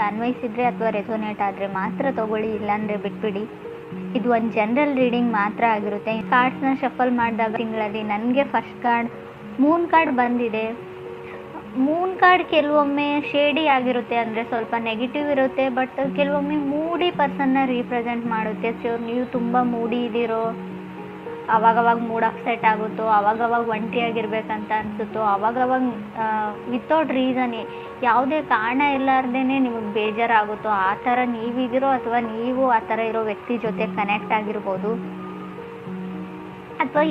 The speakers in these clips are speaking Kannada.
ಅನ್ವಯಿಸಿದರೆ ಅಥವಾ ರೆಸೋನೇಟ್ ಆದರೆ ಮಾತ್ರ ತೊಗೊಳ್ಳಿ, ಇಲ್ಲಾಂದರೆ ಬಿಟ್ಬಿಡಿ. ಇದು ಒಂದು ಜನರಲ್ ರೀಡಿಂಗ್ ಮಾತ್ರ ಆಗಿರುತ್ತೆ. ಕಾರ್ಡ್ಸ್ನ ಶಫಲ್ ಮಾಡಿದಾಗ ತಿಂಗಳಲ್ಲಿ ನನಗೆ ಫಸ್ಟ್ ಕಾರ್ಡ್ ಮೂನ್ ಕಾರ್ಡ್ ಬಂದಿದೆ. ಮೂನ್ ಕಾರ್ಡ್ ಕೆಲವೊಮ್ಮೆ ಶೇಡಿ ಆಗಿರುತ್ತೆ, ಅಂದರೆ ಸ್ವಲ್ಪ ನೆಗೆಟಿವ್ ಇರುತ್ತೆ, ಬಟ್ ಕೆಲವೊಮ್ಮೆ ಮೂಡಿ ಪರ್ಸನ್ನ ರೀಪ್ರೆಸೆಂಟ್ ಮಾಡುತ್ತೆ. ಸೊ ನೀವು ತುಂಬ ಮೂಡಿ ಇದ್ದೀರೋ, ಅವಾಗವಾಗ ಮೂಡ್ ಅಪ್ಸೆಟ್ ಆಗುತ್ತೋ, ಅವಾಗವಾಗ ಒಂಟಿಯಾಗಿರ್ಬೇಕಂತ ಅನಿಸುತ್ತೋ, ಅವಾಗವಾಗ ವಿತೌಟ್ ರೀಸನ್ ಯಾವುದೇ ಕಾರಣ ಇಲ್ಲಾರ್ದೇ ನಿಮಗೆ ಬೇಜಾರಾಗುತ್ತೋ, ಆ ಥರ ನೀವಿದ್ದೀರೋ ಅಥವಾ ನೀವು ಆ ಥರ ಇರೋ ವ್ಯಕ್ತಿ ಜೊತೆ ಕನೆಕ್ಟ್ ಆಗಿರ್ಬೋದು. ಅಥವಾ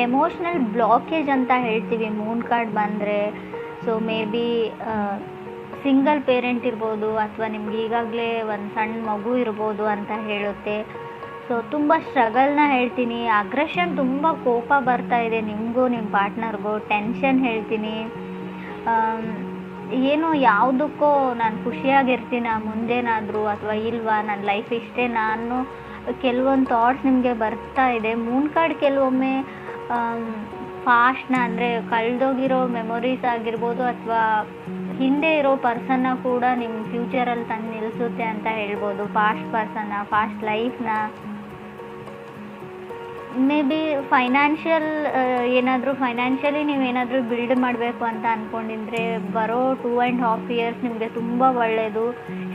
ಎಮೋಷ್ನಲ್ ಬ್ಲಾಕೇಜ್ ಅಂತ ಹೇಳ್ತೀವಿ ಮೂನ್ ಕಾರ್ಡ್ ಬಂದರೆ. So may be single parent ಇರ್ಬೋದು, ಅಥವಾ ನಿಮ್ಗೆ ಈಗಾಗಲೇ ಒಂದು ಸಣ್ಣ ಮಗು ಇರ್ಬೋದು ಅಂತ ಹೇಳುತ್ತೆ. ಸೊ ತುಂಬ ಸ್ಟ್ರಗಲ್ನ ಹೇಳ್ತೀನಿ. ಅಗ್ರೆಷನ್, ತುಂಬ ಕೋಪ ಬರ್ತಾ ಇದೆ ನಿಮಗೂ ನಿಮ್ಮ ಪಾರ್ಟ್ನರ್ಗೂ. ಟೆನ್ಷನ್ ಹೇಳ್ತೀನಿ. ಏನೋ ಯಾವುದಕ್ಕೋ ನಾನು ಖುಷಿಯಾಗಿರ್ತೀನ ಮುಂದೇನಾದರೂ ಅಥವಾ ಇಲ್ವಾ, ನನ್ನ ಲೈಫ್ ಇಷ್ಟೇ ನಾನು ಕೆಲವೊಂದು ಥಾಟ್ಸ್ ನಿಮಗೆ ಬರ್ತಾ ಇದೆ. ಮೂನ್ ಕಾರ್ಡ್ ಕೆಲವೊಮ್ಮೆ ಪಾಸ್ಟ್ನ, ಅಂದರೆ ಕಳೆದೋಗಿರೋ ಮೆಮೊರೀಸ್ ಆಗಿರ್ಬೋದು, ಅಥವಾ ಹಿಂದೆ ಇರೋ ಪರ್ಸನ್ನ ಕೂಡ ನಿಮ್ಮ ಫ್ಯೂಚರಲ್ಲಿ ತಂದು ನಿಲ್ಲಿಸುತ್ತೆ ಅಂತ ಹೇಳ್ಬೋದು. ಪಾಸ್ಟ್ ಪರ್ಸನ್ನ, ಪಾಸ್ಟ್ ಲೈಫ್ನ. ಮೇ ಬಿ ಫೈನಾನ್ಷಿಯಲ್ ಫೈನಾನ್ಷಿಯಲಿ ನೀವೇನಾದರೂ ಬಿಲ್ಡ್ ಮಾಡಬೇಕು ಅಂತ ಅಂದ್ಕೊಂಡಿದ್ರೆ ಬರೋ 2.5 years ನಿಮಗೆ ತುಂಬ ಒಳ್ಳೆಯದು.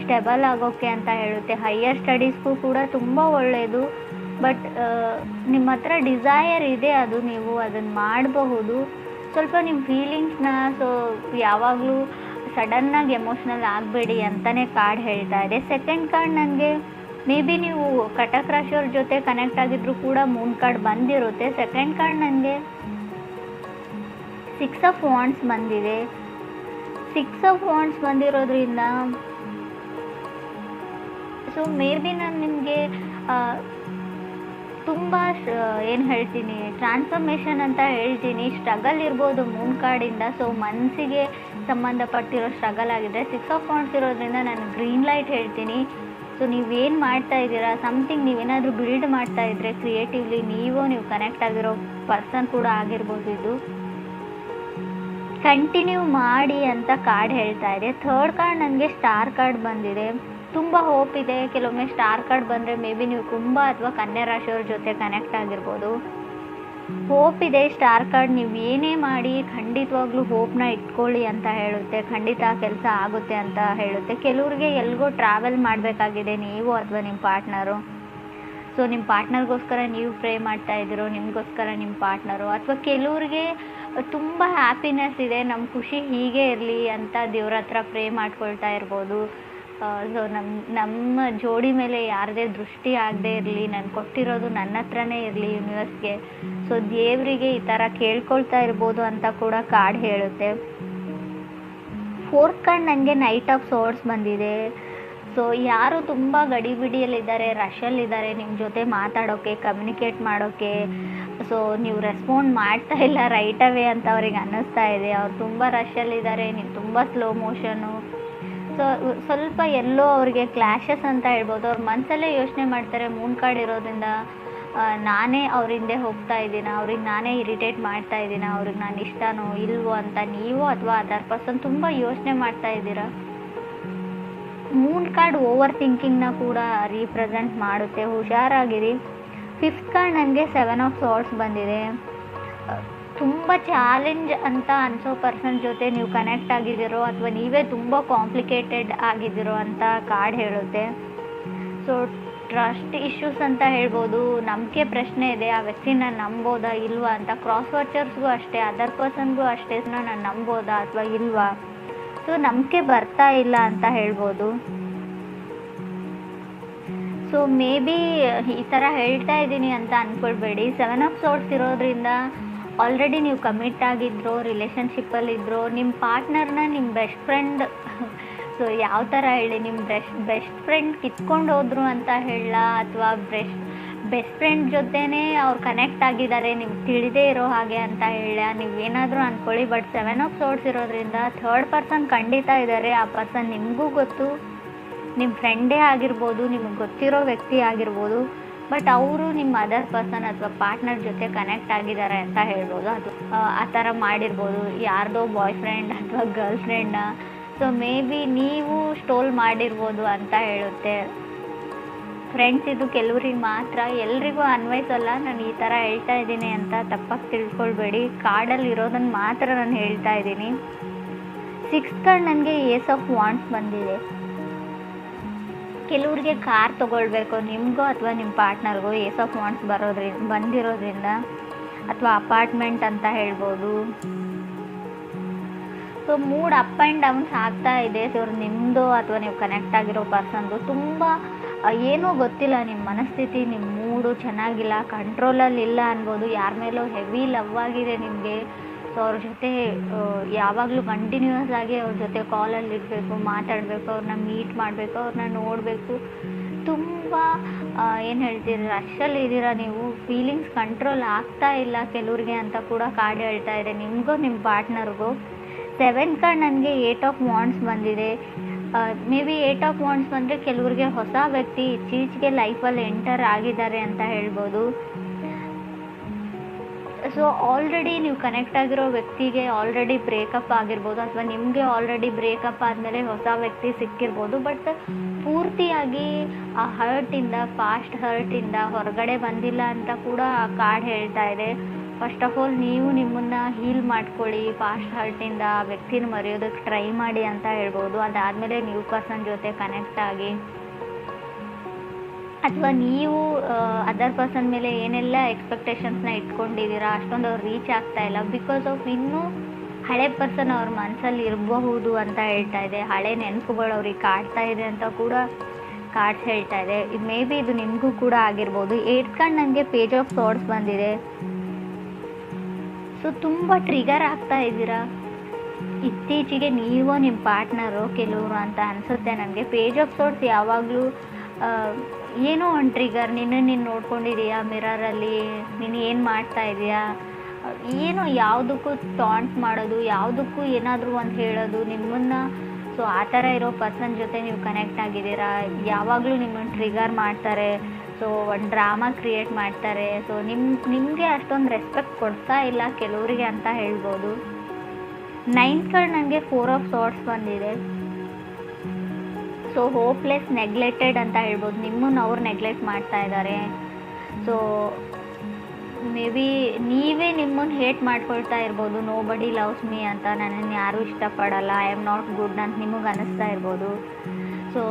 ಸ್ಟೆಬಲ್ ಆಗೋಕ್ಕೆ ಅಂತ ಹೇಳುತ್ತೆ. ಹೈಯರ್ ಸ್ಟಡೀಸ್ಗೂ ಕೂಡ ತುಂಬ ಒಳ್ಳೆಯದು. ಬಟ್ ನಿಮ್ಮ ಹತ್ರ ಡಿಸೈರ್ ಇದೆ, ಅದು ನೀವು ಅದನ್ನು ಮಾಡಬಹುದು. ಸ್ವಲ್ಪ ನಿಮ್ಮ ಫೀಲಿಂಗ್ಸ್ನ ಯಾವಾಗಲೂ ಸಡನ್ನಾಗಿ ಎಮೋಷ್ನಲ್ ಆಗಬೇಡಿ ಅಂತಲೇ ಕಾರ್ಡ್ ಹೇಳ್ತಾ ಇದೆ. ಸೆಕೆಂಡ್ ಕಾರ್ಡ್ ನನಗೆ ಮೇ ಬಿ ನೀವು ಕಟಕ್ ರಾಶಿಯವ್ರ ಜೊತೆ ಕನೆಕ್ಟ್ ಆಗಿದ್ರು ಕೂಡ ಮೂನ್ ಕಾರ್ಡ್ ಬಂದಿರುತ್ತೆ. ಸೆಕೆಂಡ್ ಕಾರ್ಡ್ ನನಗೆ 6 of Wands ಬಂದಿದೆ. 6 of Wands ಬಂದಿರೋದ್ರಿಂದ ಸೊ ಮೇ ಬಿ ನಾನು ನಿಮಗೆ ತುಂಬ ಏನು ಹೇಳ್ತೀನಿ, ಟ್ರಾನ್ಸ್ಫರ್ಮೇಷನ್ ಅಂತ ಹೇಳ್ತೀನಿ. ಸ್ಟ್ರಗಲ್ ಇರ್ಬೋದು ಮೂನ್ ಕಾರ್ಡಿಂದ. ಸೊ ಮನಸ್ಸಿಗೆ ಸಂಬಂಧಪಟ್ಟಿರೋ ಸ್ಟ್ರಗಲ್ ಆಗಿದೆ. 6 of Wands ಇರೋದ್ರಿಂದ ನಾನು ಗ್ರೀನ್ ಲೈಟ್ ಹೇಳ್ತೀನಿ. ಸೊ ನೀವೇನು ಮಾಡ್ತಾ ಇದ್ದೀರಾ, ಸಮಥಿಂಗ್ ನೀವೇನಾದರೂ ಬಿಲ್ಡ್ ಮಾಡ್ತಾ ಇದ್ದರೆ ಕ್ರಿಯೇಟಿವ್ಲಿ, ನೀವು ಕನೆಕ್ಟ್ ಆಗಿರೋ ಪರ್ಸನ್ ಕೂಡ ಆಗಿರ್ಬೋದು. ಇದು ಕಂಟಿನ್ಯೂ ಮಾಡಿ ಅಂತ ಕಾರ್ಡ್ ಹೇಳ್ತಾ ಇದೆ. ಥರ್ಡ್ ಕಾರ್ಡ್ ನನಗೆ ಸ್ಟಾರ್ ಕಾರ್ಡ್ ಬಂದಿದೆ. ತುಂಬ ಹೋಪ್ ಇದೆ. ಕೆಲವೊಮ್ಮೆ ಸ್ಟಾರ್ ಕಾರ್ಡ್ ಬಂದರೆ ಮೇ ಬಿ ನೀವು ಕುಂಭ ಅಥವಾ ಕನ್ಯಾ ರಾಶಿಯವ್ರ ಜೊತೆ ಕನೆಕ್ಟ್ ಆಗಿರ್ಬೋದು. ಹೋಪ್ ಇದೆ. ಸ್ಟಾರ್ ಕಾರ್ಡ್ ನೀವು ಏನೇ ಮಾಡಿ ಖಂಡಿತವಾಗ್ಲೂ ಹೋಪ್ನ ಇಟ್ಕೊಳ್ಳಿ ಅಂತ ಹೇಳುತ್ತೆ. ಖಂಡಿತ ಕೆಲಸ ಆಗುತ್ತೆ ಅಂತ ಹೇಳುತ್ತೆ. ಕೆಲವ್ರಿಗೆ ಎಲ್ಗೋ ಟ್ರಾವೆಲ್ ಮಾಡಬೇಕಾಗಿದೆ ನೀವು ಅಥವಾ ನಿಮ್ಮ ಪಾರ್ಟ್ನರು. ಸೊ ನಿಮ್ಮ ಪಾರ್ಟ್ನರ್ಗೋಸ್ಕರ ನೀವು ಪ್ರೇ ಮಾಡ್ತಾ ಇದ್ದೀರೋ, ನಿಮಗೋಸ್ಕರ ನಿಮ್ಮ ಪಾರ್ಟ್ನರು. ಅಥವಾ ಕೆಲವ್ರಿಗೆ ತುಂಬ ಹ್ಯಾಪಿನೆಸ್ ಇದೆ, ನಮ್ಮ ಖುಷಿ ಹೀಗೆ ಇರಲಿ ಅಂತ ದೇವ್ರ ಹತ್ರ ಪ್ರೇ ಮಾಡ್ಕೊಳ್ತಾ ಇರ್ಬೋದು. ಸೊ ನಮ್ಮ ಜೋಡಿ ಮೇಲೆ ಯಾರದೇ ದೃಷ್ಟಿ ಆಗದೆ ಇರಲಿ, ನಾನು ಕೊಟ್ಟಿರೋದು ನನ್ನ ಹತ್ರನೇ ಇರಲಿ ಯೂನಿವರ್ಸ್ಗೆ. ಸೊ ದೇವರಿಗೆ ಈ ಥರ ಕೇಳ್ಕೊಳ್ತಾ ಇರ್ಬೋದು ಅಂತ ಕೂಡ ಕಾರ್ಡ್ ಹೇಳುತ್ತೆ. ಫೋರ್ತ್ ಕಾರ್ಡ್ ನನಗೆ ನೈಟ್ ಆಫ್ ಸೋರ್ಡ್ಸ್ ಬಂದಿದೆ. ಸೊ ಯಾರು ತುಂಬ ಗಡಿಬಿಡಿಯಲ್ಲಿದ್ದಾರೆ, ರಶಲ್ಲಿದ್ದಾರೆ ನಿಮ್ಮ ಜೊತೆ ಮಾತಾಡೋಕ್ಕೆ, ಕಮ್ಯುನಿಕೇಟ್ ಮಾಡೋಕ್ಕೆ. ಸೊ ನೀವು ರೆಸ್ಪಾಂಡ್ ಮಾಡ್ತಾ ಇಲ್ಲ ರೈಟ್ ಅವೇ ಅಂತ ಅವ್ರಿಗೆ ಅನ್ನಿಸ್ತಾ ಇದೆ. ಅವ್ರು ತುಂಬ ರಶಲ್ಲಿದ್ದಾರೆ, ನೀವು ತುಂಬ ಸ್ಲೋ ಮೋಷನು. ಸೊ ಸ್ವಲ್ಪ ಎಲ್ಲೋ ಅವ್ರಿಗೆ ಕ್ಲ್ಯಾಶಸ್ ಅಂತ ಹೇಳ್ಬೋದು. ಅವ್ರ ಮನಸ್ಸಲ್ಲೇ ಯೋಚನೆ ಮಾಡ್ತಾರೆ, ಮೂನ್ ಕಾರ್ಡ್ ಇರೋದ್ರಿಂದ ನಾನೇ ಅವ್ರ ಹಿಂದೆ ಹೋಗ್ತಾ ಇದ್ದೀನ, ಅವ್ರಿಗೆ ನಾನೇ ಇರಿಟೇಟ್ ಮಾಡ್ತಾ ಇದ್ದೀನ, ಅವ್ರಿಗೆ ನಾನು ಇಷ್ಟನೋ ಇಲ್ವೋ ಅಂತ ನೀವು ಅಥವಾ ಅದರ್ ಪರ್ಸನ್ ತುಂಬ ಯೋಚನೆ ಮಾಡ್ತಾ ಇದ್ದೀರಾ. ಮೂನ್ ಕಾರ್ಡ್ ಓವರ್ ಥಿಂಕಿಂಗ್ನ ಕೂಡ ರೀಪ್ರೆಸೆಂಟ್ ಮಾಡುತ್ತೆ. ಹುಷಾರಾಗಿರಿ. ಫಿಫ್ತ್ ಕಾರ್ಡ್ ನನಗೆ 7 of Swords ಬಂದಿದೆ. ತುಂಬ ಚಾಲೆಂಜ್ ಅಂತ ಅನಿಸೋ ಪರ್ಸನ್ ಜೊತೆ ನೀವು ಕನೆಕ್ಟ್ ಆಗಿದ್ದೀರೋ ಅಥವಾ ನೀವೇ ತುಂಬ ಕಾಂಪ್ಲಿಕೇಟೆಡ್ ಆಗಿದ್ದೀರೋ ಅಂತ ಕಾರ್ಡ್ ಹೇಳುತ್ತೆ. ಸೊ ಟ್ರಸ್ಟ್ ಇಶ್ಯೂಸ್ ಅಂತ ಹೇಳ್ಬೋದು. ನಂಬಿಕೆ ಪ್ರಶ್ನೆ ಇದೆ, ಆ ವ್ಯಕ್ತಿನ ನಂಬೋದಾ ಇಲ್ವಾ ಅಂತ. ಕ್ರಾಸ್ ವಾಚರ್ಸ್ಗೂ ಅಷ್ಟೇ, ಅದರ್ ಪರ್ಸನ್ಗೂ ಅಷ್ಟೇ, ನಾನು ನಂಬೋದಾ ಅಥವಾ ಇಲ್ವಾ. ಸೊ ನಂಬಿಕೆ ಬರ್ತಾ ಇಲ್ಲ ಅಂತ ಹೇಳ್ಬೋದು. ಸೊ ಮೇ ಬಿ ಈ ಥರ ಹೇಳ್ತಾ ಇದ್ದೀನಿ ಅಂತ ಅಂದ್ಕೊಳ್ಬೇಡಿ. 7 of Swords ಇರೋದ್ರಿಂದ ಆಲ್ರೆಡಿ ನೀವು ಕಮಿಟ್ ಆಗಿದ್ರೋ, ರಿಲೇಷನ್ಶಿಪ್ಪಲ್ಲಿದ್ರೋ, ನಿಮ್ಮ ಪಾರ್ಟ್ನರ್ನ ನಿಮ್ಮ ಬೆಸ್ಟ್ ಫ್ರೆಂಡ್, ಸೊ ಯಾವ ಥರ ಹೇಳಿ, ನಿಮ್ಮ ಬೆಸ್ಟ್ ಫ್ರೆಂಡ್ ಕಿತ್ಕೊಂಡು ಹೋದ್ರು ಅಂತ ಹೇಳಲ್ಲ, ಅಥವಾ ಬೆಸ್ಟ್ ಫ್ರೆಂಡ್ ಜೊತೆನೇ ಅವ್ರು ಕನೆಕ್ಟ್ ಆಗಿದ್ದಾರೆ ನಿಮ್ಗೆ ತಿಳಿದೇ ಇರೋ ಹಾಗೆ ಅಂತ ಹೇಳ, ನೀವೇನಾದರೂ ಅಂದ್ಕೊಳ್ಳಿ. ಬಟ್ 7 of Swords ಇರೋದ್ರಿಂದ ಥರ್ಡ್ ಪರ್ಸನ್ ಖಂಡಿತ ಇದ್ದಾರೆ. ಆ ಪರ್ಸನ್ ನಿಮಗೂ ಗೊತ್ತು, ನಿಮ್ಮ ಫ್ರೆಂಡೇ ಆಗಿರ್ಬೋದು, ನಿಮಗೆ ಗೊತ್ತಿರೋ ವ್ಯಕ್ತಿ ಆಗಿರ್ಬೋದು. ಬಟ್ ಅವರು ನಿಮ್ಮ ಅದರ್ ಪರ್ಸನ್ ಅಥವಾ ಪಾರ್ಟ್ನರ್ ಜೊತೆ ಕನೆಕ್ಟ್ ಆಗಿದ್ದಾರೆ ಅಂತ ಹೇಳ್ಬೋದು. ಅದು ಆ ಥರ ಮಾಡಿರ್ಬೋದು. ಯಾರ್ದೋ ಬಾಯ್ ಫ್ರೆಂಡ್ ಅಥವಾ ಗರ್ಲ್ ಫ್ರೆಂಡ್ನ ಸೊ ಮೇ ಬಿ ನೀವು ಸ್ಟೋಲ್ ಮಾಡಿರ್ಬೋದು ಅಂತ ಹೇಳುತ್ತೆ. ಫ್ರೆಂಡ್ಸ್, ಇದು ಕೆಲವ್ರಿಗೆ ಮಾತ್ರ, ಎಲ್ರಿಗೂ ಅನ್ವಯಿಸಲ್ಲ. ನಾನು ಈ ಥರ ಹೇಳ್ತಾ ಇದ್ದೀನಿ ಅಂತ ತಪ್ಪಾಗಿ ತಿಳ್ಕೊಳ್ಬೇಡಿ. ಕಾರ್ಡಲ್ಲಿ ಇರೋದನ್ನು ಮಾತ್ರ ನಾನು ಹೇಳ್ತಾ ಇದ್ದೀನಿ. 6th ಕಾರ್ಡ್ ನನಗೆ ಏಸ್ ಆಫ್ ವಾಂಡ್ಸ್ ಬಂದಿದೆ. ಕೆಲವ್ರಿಗೆ ಕಾರ್ ತೊಗೊಳ್ಬೇಕು, ನಿಮಗೋ ಅಥವಾ ನಿಮ್ಮ ಪಾರ್ಟ್ನರ್ಗೋ ಏಸ್ ಆಫ್ ವಾಂಡ್ಸ್ ಬಂದಿರೋದ್ರಿಂದ, ಅಥವಾ ಅಪಾರ್ಟ್ಮೆಂಟ್ ಅಂತ ಹೇಳ್ಬೋದು. So mood up and downs ಆಗ್ತಾ ಇದೆ. ಸೊ ನಿಮ್ಮದು ಅಥವಾ ನೀವು ಕನೆಕ್ಟ್ ಆಗಿರೋ ಪರ್ಸನ್ದು ತುಂಬ ಏನೋ ಗೊತ್ತಿಲ್ಲ, ನಿಮ್ಮ ಮನಸ್ಥಿತಿ, ನಿಮ್ಮ ಮೂಡು ಚೆನ್ನಾಗಿಲ್ಲ, ಕಂಟ್ರೋಲಲ್ಲಿ ಇಲ್ಲ ಅನ್ಬೋದು. ಯಾರ ಮೇಲೋ ಹೆವಿ ಲವ್ ಆಗಿದೆ ನಿಮಗೆ. ಸೊ ಅವ್ರ ಜೊತೆ ಯಾವಾಗಲೂ ಕಂಟಿನ್ಯೂಯಸ್ ಆಗಿ ಅವ್ರ ಜೊತೆ ಕಾಲಲ್ಲಿ ಇರಬೇಕು, ಮಾತಾಡಬೇಕು, ಅವ್ರನ್ನ ಮೀಟ್ ಮಾಡಬೇಕು, ಅವ್ರನ್ನ ನೋಡಬೇಕು. ತುಂಬ ಏನು ಹೇಳ್ತೀರಿ, ರಶಲ್ಲಿ ಇದ್ದೀರಾ ನೀವು. ಫೀಲಿಂಗ್ಸ್ ಕಂಟ್ರೋಲ್ ಆಗ್ತಾ ಇಲ್ಲ ಕೆಲವ್ರಿಗೆ ಅಂತ ಕೂಡ ಕಾರ್ಡ್ ಹೇಳ್ತಾ ಇದೆ, ನಿಮಗೂ ನಿಮ್ಮ ಪಾರ್ಟ್ನರ್ಗೂ. 7th ಕಾರ್ಡ್ ನನಗೆ 8 ಆಫ್ ವಾಂಡ್ಸ್ ಬಂದಿದೆ. ಮೇ ಬಿ 8 ಆಫ್ ವಾಂಡ್ಸ್ ಬಂದರೆ ಕೆಲವ್ರಿಗೆ ಹೊಸ ವ್ಯಕ್ತಿ ಇತ್ತೀಚೆಗೆ ಲೈಫಲ್ಲಿ ಎಂಟರ್ ಆಗಿದ್ದಾರೆ ಅಂತ ಹೇಳ್ಬೋದು. ಸೊ ಆಲ್ರೆಡಿ ನೀವು ಕನೆಕ್ಟ್ ಆಗಿರೋ ವ್ಯಕ್ತಿಗೆ ಆಲ್ರೆಡಿ ಬ್ರೇಕಪ್ ಆಗಿರ್ಬೋದು, ಅಥವಾ ನಿಮಗೆ ಆಲ್ರೆಡಿ ಬ್ರೇಕಪ್ ಆದಮೇಲೆ ಹೊಸ ವ್ಯಕ್ತಿ ಸಿಕ್ಕಿರ್ಬೋದು. ಬಟ್ ಪೂರ್ತಿಯಾಗಿ ಆ ಹರ್ಟಿಂದ, ಪಾಸ್ಟ್ ಹರ್ಟಿಂದ ಹೊರಗಡೆ ಬಂದಿಲ್ಲ ಅಂತ ಕೂಡ ಆ ಕಾರ್ಡ್ ಹೇಳ್ತಾ ಇದೆ. ಫಸ್ಟ್ ಆಫ್ ಆಲ್ ನೀವು ನಿಮ್ಮನ್ನು ಹೀಲ್ ಮಾಡ್ಕೊಳ್ಳಿ, ಪಾಸ್ಟ್ ಹರ್ಟಿಂದ ಆ ವ್ಯಕ್ತಿನ ಮರೆಯೋದಕ್ಕೆ ಟ್ರೈ ಮಾಡಿ ಅಂತ ಹೇಳ್ಬೋದು. ಅದಾದಮೇಲೆ ನ್ಯೂ ಪರ್ಸನ್ ಜೊತೆ ಕನೆಕ್ಟ್ ಆಗಿ, ಅಥವಾ ನೀವು ಅದರ್ ಪರ್ಸನ್ ಮೇಲೆ ಏನೆಲ್ಲ ಎಕ್ಸ್ಪೆಕ್ಟೇಷನ್ಸ್ನ ಇಟ್ಕೊಂಡಿದ್ದೀರಾ ಅಷ್ಟೊಂದು ಅವ್ರು ರೀಚ್ ಆಗ್ತಾ ಇಲ್ಲ. ಬಿಕಾಸ್ ಆಫ್ ಇನ್ನೂ ಹಳೆ ಪರ್ಸನ್ ಅವ್ರ ಮನಸ್ಸಲ್ಲಿ ಇರಬಹುದು ಅಂತ ಹೇಳ್ತಾ ಇದೆ. ಹಳೆ ನೆನಪುಗಳು ಅವ್ರಿಗೆ ಕಾಡ್ತಾ ಇದೆ ಅಂತ ಕೂಡ ಕಾರ್ಡ್ಸ್ ಹೇಳ್ತಾ ಇದೆ. ಇದು ಮೇ ಬಿ ಇದು ನಿಮಗೂ ಕೂಡ ಆಗಿರ್ಬೋದು. 8th ಕಾರ್ಡ್ ನನಗೆ ಪೇಜ್ ಆಫ್ ಸಾರ್ಡ್ಸ್ ಬಂದಿದೆ. ಸೊ ತುಂಬ ಟ್ರಿಗರ್ ಆಗ್ತಾ ಇದ್ದೀರಾ ಇತ್ತೀಚೆಗೆ, ನೀವು ನಿಮ್ಮ ಪಾರ್ಟ್ನರು ಕೆಲವರು ಅಂತ ಅನಿಸುತ್ತೆ ನನಗೆ. ಪೇಜ್ ಆಫ್ ಸಾರ್ಡ್ಸ್ ಯಾವಾಗಲೂ ಏನೋ ಒಂದು ಟ್ರಿಗರ್. ನೀನು ನೋಡ್ಕೊಂಡಿದೀಯಾ ಮಿರರಲ್ಲಿ, ನೀನು ಏನು ಮಾಡ್ತಾ ಇದೀಯಾ, ಏನೋ ಯಾವುದಕ್ಕೂ ಟಾಂಟ್ ಮಾಡೋದು, ಯಾವುದಕ್ಕೂ ಏನಾದರೂ ಒಂದು ಹೇಳೋದು ನಿಮ್ಮನ್ನು. ಸೊ ಆ ಥರ ಇರೋ ಪರ್ಸನ್ ಜೊತೆ ನೀವು ಕನೆಕ್ಟ್ ಆಗಿದ್ದೀರಾ. ಯಾವಾಗಲೂ ನಿಮ್ಮನ್ನು ಟ್ರಿಗರ್ ಮಾಡ್ತಾರೆ. ಸೊ ಒಂದು ಡ್ರಾಮಾ ಕ್ರಿಯೇಟ್ ಮಾಡ್ತಾರೆ. ಸೊ ನಿಮಗೆ ಅಷ್ಟೊಂದು ರೆಸ್ಪೆಕ್ಟ್ ಕೊಡ್ತಾ ಇಲ್ಲ ಕೆಲವರಿಗೆ ಅಂತ ಹೇಳ್ಬೋದು. 9th ಕಾರ್ಡ್ ನನಗೆ 4 ಆಫ್ ಸಾರ್ಡ್ಸ್ ಬಂದಿದೆ. ಸೊ ಹೋಪ್ಲೆಸ್, ನೆಗ್ಲೆಕ್ಟೆಡ್ ಅಂತ ಹೇಳ್ಬೋದು. ನಿಮ್ಮನ್ನು ಅವ್ರು ನೆಗ್ಲೆಕ್ಟ್ ಮಾಡ್ತಾ ಇದ್ದಾರೆ. ಸೊ ಮೇ ಬಿ ನೀವೇ ನಿಮ್ಮನ್ನು ಹೇಟ್ ಮಾಡ್ಕೊಳ್ತಾ ಇರ್ಬೋದು. ನೋ ಬಡಿ ಲವ್ಸ್ ಮೀ ಅಂತ, ನನ್ನನ್ನು ಯಾರೂ ಇಷ್ಟಪಡಲ್ಲ, ಐ ಆಮ್ ನಾಟ್ ಗುಡ್ ಅಂತ ನಿಮಗೆ ಅನ್ನಿಸ್ತಾ ಇರ್ಬೋದು. ಸೊ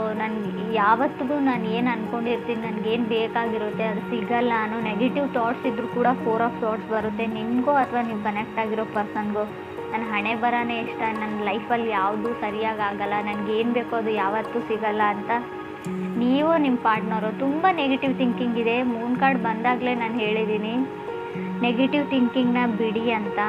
ಯಾವತ್ತಿಗೂ ನಾನು ಏನು ಅಂದ್ಕೊಂಡಿರ್ತೀನಿ, ನನಗೇನು ಬೇಕಾಗಿರುತ್ತೆ ಅದು ಸಿಗಲ್ಲ ಅನ್ನೋ ನೆಗೆಟಿವ್ ಥಾಟ್ಸ್ ಇದ್ದರೂ ಕೂಡ 4 ಆಫ್ ಸಾರ್ಡ್ಸ್ ಬರುತ್ತೆ. ನಿಮಗೋ ಅಥವಾ ನೀವು ಕನೆಕ್ಟ್ ಆಗಿರೋ ಪರ್ಸನ್ಗೋ ನನ್ನ ಹಣೆ ಬರನೇ ಇಷ್ಟ, ನನ್ನ ಲೈಫಲ್ಲಿ ಯಾವುದೂ ಸರಿಯಾಗಿ ಆಗಲ್ಲ, ನನಗೇನು ಬೇಕೋ ಅದು ಯಾವತ್ತೂ ಸಿಗಲ್ಲ ಅಂತ ನೀವು ನಿಮ್ಮ ಪಾರ್ಟ್ನರು ತುಂಬ ನೆಗೆಟಿವ್ ಥಿಂಕಿಂಗ್ ಇದೆ. ಮೂನ್ ಕಾರ್ಡ್ ಬಂದಾಗಲೇ ನಾನು ಹೇಳಿದ್ದೀನಿ ನೆಗೆಟಿವ್ ಥಿಂಕಿಂಗ್ನ ಬಿಡಿ ಅಂತ.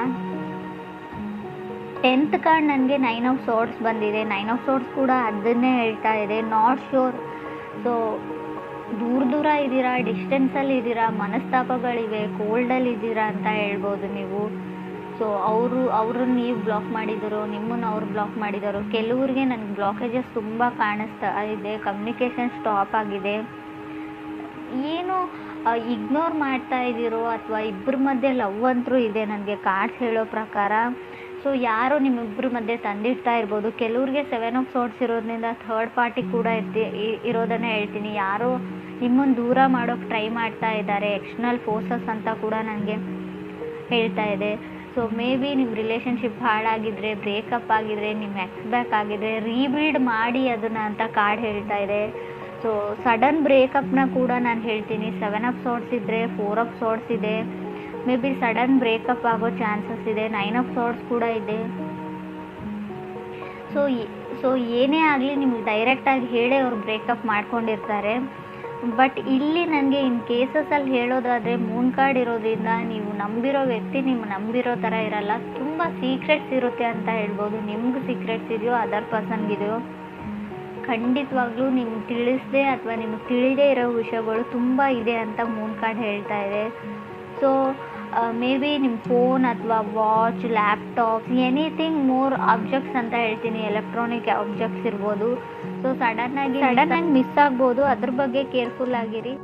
10th ಕಾರ್ಡ್ ನನಗೆ 9 ಆಫ್ ಸಾರ್ಡ್ಸ್ ಬಂದಿದೆ. 9 ಆಫ್ ಸಾರ್ಡ್ಸ್ ಕೂಡ ಅದನ್ನೇ ಹೇಳ್ತಾ ಇದೆ, ನಾಟ್ ಶ್ಯೂರ್. ಸೊ ದೂರ ಇದ್ದೀರಾ, ಡಿಸ್ಟೆನ್ಸಲ್ಲಿ ಇದ್ದೀರಾ, ಮನಸ್ತಾಪಗಳಿವೆ, ಕೋಲ್ಡಲ್ಲಿ ಇದ್ದೀರಾ ಅಂತ ಹೇಳ್ಬೋದು ನೀವು. ಸೊ ಅವ್ರನ್ನ ನೀವು ಬ್ಲಾಕ್ ಮಾಡಿದರು, ನಿಮ್ಮನ್ನು ಅವ್ರು ಬ್ಲಾಕ್ ಮಾಡಿದರು. ಕೆಲವ್ರಿಗೆ ನನಗೆ ಬ್ಲಾಕೇಜಸ್ ತುಂಬ ಕಾಣಿಸ್ತಾ ಇದೆ, ಕಮ್ಯುನಿಕೇಷನ್ ಸ್ಟಾಪ್ ಆಗಿದೆ. ಏನು ಇಗ್ನೋರ್ ಮಾಡ್ತಾ ಇದ್ದೀರೋ ಅಥವಾ ಇಬ್ಬರ ಮಧ್ಯೆ ಲವ್ ಅಂತರೂ ಇದೆ ನನಗೆ ಕಾರ್ಡ್ಸ್ ಹೇಳೋ ಪ್ರಕಾರ. ಸೊ ಯಾರೋ ನಿಮ್ಮಿಬ್ಬರ ಮಧ್ಯೆ ತಂದಿಡ್ತಾ ಇರ್ಬೋದು. ಕೆಲವ್ರಿಗೆ 7 ಆಫ್ ಸಾರ್ಡ್ಸ್ ಇರೋದ್ರಿಂದ ಥರ್ಡ್ ಪಾರ್ಟಿ ಕೂಡ ಇರೋದನ್ನೇ ಹೇಳ್ತೀನಿ. ಯಾರೋ ನಿಮ್ಮನ್ನು ದೂರ ಮಾಡೋಕ್ಕೆ ಟ್ರೈ ಮಾಡ್ತಾ ಇದ್ದಾರೆ, ಎಕ್ಸ್ಟರ್ನಲ್ ಫೋರ್ಸಸ್ ಅಂತ ಕೂಡ ನನಗೆ ಹೇಳ್ತಾ ಇದೆ. ಸೊ ಮೇ ಬಿ ನಿಮ್ಮ ರಿಲೇಷನ್ಶಿಪ್ ಹಾಳಾಗಿದ್ದರೆ, ಬ್ರೇಕಪ್ ಆಗಿದ್ರೆ, ನಿಮ್ಮ ಎಕ್ಸ್ ಬ್ಯಾಕ್ ಆಗಿದ್ರೆ ರೀಬಿಲ್ಡ್ ಮಾಡಿ ಅದನ್ನು ಅಂತ ಕಾರ್ಡ್ ಹೇಳ್ತಾ ಇದೆ. ಸೊ ಸಡನ್ ಬ್ರೇಕಪ್ನ ಕೂಡ ನಾನು ಹೇಳ್ತೀನಿ. 7 ಆಫ್ ಸಾರ್ಡ್ಸ್ ಇದ್ದರೆ 4 ಆಫ್ ಸಾರ್ಡ್ಸ್ ಇದೆ. ಮೇ ಬಿ ಸಡನ್ ಬ್ರೇಕಪ್ ಆಗೋ ಚಾನ್ಸಸ್ ಇದೆ. 9 ಆಫ್ ಸಾರ್ಡ್ಸ್ ಕೂಡ ಇದೆ. ಸೊ ಏನೇ ಆಗಲಿ ನಿಮ್ಗೆ ಡೈರೆಕ್ಟಾಗಿ ಹೇಳೇ ಅವ್ರು ಬ್ರೇಕಪ್ ಮಾಡ್ಕೊಂಡಿರ್ತಾರೆ. ಬಟ್ ಇಲ್ಲಿ ನನಗೆ ಇನ್ ಕೇಸಸಲ್ಲಿ ಹೇಳೋದಾದರೆ ಮೂನ್ ಕಾರ್ಡ್ ಇರೋದ್ರಿಂದ ನೀವು ನಂಬಿರೋ ವ್ಯಕ್ತಿ ನಿಮ್ಮ ನಂಬಿರೋ ಥರ ಇರಲ್ಲ. ತುಂಬ ಸೀಕ್ರೆಟ್ಸ್ ಇರುತ್ತೆ ಅಂತ ಹೇಳ್ಬೋದು. ನಿಮ್ಗೆ ಸೀಕ್ರೆಟ್ಸ್ ಇದೆಯೋ ಅದರ್ ಪರ್ಸನ್ಗಿದೆಯೋ ಖಂಡಿತವಾಗ್ಲೂ ನಿಮ್ಗೆ ತಿಳಿಸದೆ ಅಥವಾ ನಿಮ್ಗೆ ತಿಳಿದೇ ಇರೋ ವಿಷಯಗಳು ತುಂಬ ಇದೆ ಅಂತ ಮೂನ್ ಕಾರ್ಡ್ ಹೇಳ್ತಾ ಇದೆ. ಸೊ ಮೇ ಬಿ ನಿಮ್ಮ ಫೋನ್ ಅಥವಾ watch, laptops, anything more objects ಅಂತ ಹೇಳ್ತೀನಿ, ಎಲೆಕ್ಟ್ರಾನಿಕ್ ಆಬ್ಜೆಕ್ಟ್ಸ್ ಇರ್ಬೋದು. ಸೊ ಸಡನ್ನಾಗಿ ಮಿಸ್ ಆಗ್ಬೋದು. ಅದ್ರ ಬಗ್ಗೆ ಕೇರ್ಫುಲ್ ಆಗಿರಿ.